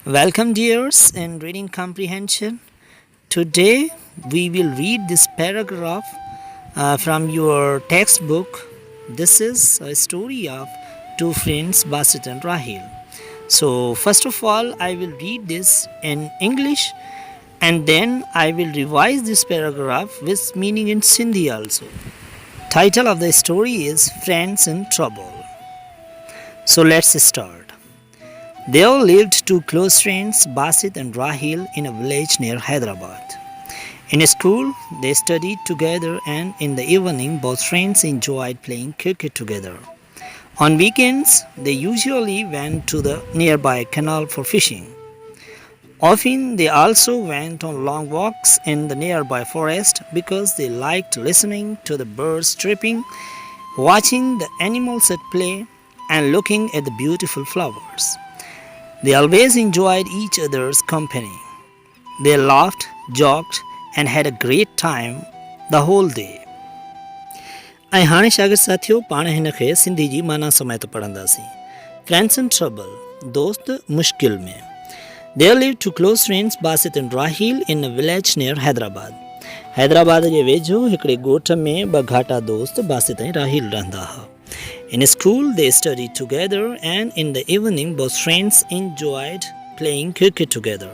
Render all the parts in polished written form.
Welcome, dears, in Reading Comprehension. Today we will read this paragraph from your textbook. This is a story of two friends, Basit and Raheel. So, first of all, I will read this in English and then I will revise this paragraph with meaning in Sindhi also. Title of the story is Friends in Trouble. So, let's start. There lived two close friends, Basit and Raheel, in a village near Hyderabad. In school, they studied together, and in the evening, both friends enjoyed playing cricket together. On weekends, they usually went to the nearby canal for fishing. Often, they also went on long walks in the nearby forest because they liked listening to the birds chirping, watching the animals at play, and looking at the beautiful flowers. They always enjoyed each other's company. They laughed, joked, and had a great time the whole day. ऐं हाणे शागिर्द साथियों पाण हिन खे सिंधी जी माना समेत पढ़ंदासीं. Friends in trouble, दोस्त मुश्किल में. There lived two close friends, Basit and Raheel, in a village near Hyderabad. Hyderabad जे वेझो हिकिड़े ॻोठ में ॿ घाटा दोस्त बासित ऐं राहील रहंदा हुआ. In school, they studied together, and in the evening, both friends enjoyed playing cricket together.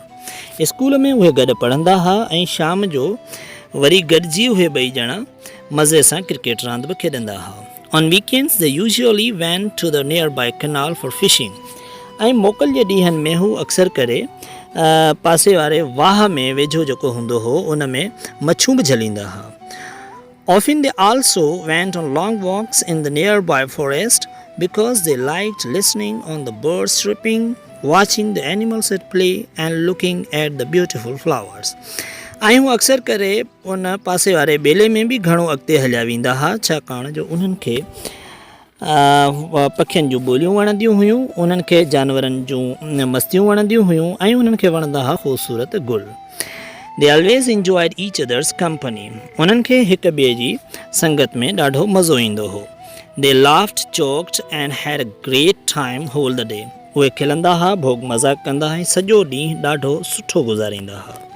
School में उहे गॾु पढ़ंदा हुआ ऐं शाम जो वरी गॾिजी उहे ॿई ॼणा मज़े सां क्रिकेट रांदि बि खेॾंदा हुआ. On weekends, they usually went to the nearby canal for fishing. ऐं मोकल जे ॾींहंनि में हू अक्सर करे पासे वारे वाह में वेझो जेको हूंदो हो उन में मच्छूं बि झलींदा हुआ. Often they also went on long walks in the nearby forest because they liked listening on the birds chirping, watching the animals at play, and looking at the beautiful flowers. ऐं हू अक्सर करे उन पासे वारे ॿेले में बि घणो अॻिते हलिया वेंदा हुआ छाकाणि जो उन्हनि खे पखियुनि जूं ॿोलियूं वणंदियूं हुयूं, उन्हनि खे जानवरनि जूं मस्तियूं वणंदियूं हुयूं ऐं उन्हनि खे वणंदा हुआ ख़ूबसूरत गुल. They always enjoyed each other's company. उन्हनि खे हिक ॿिए जी संगत में ॾाढो मज़ो ईंदो हो. They laughed, joked, and had a great time whole the day. उहे खिलंदा हुआ, भोग मज़ाक कंदा हुआ, सॼो ॾींहुं ॾाढो सुठो गुज़ारींदा हुआ.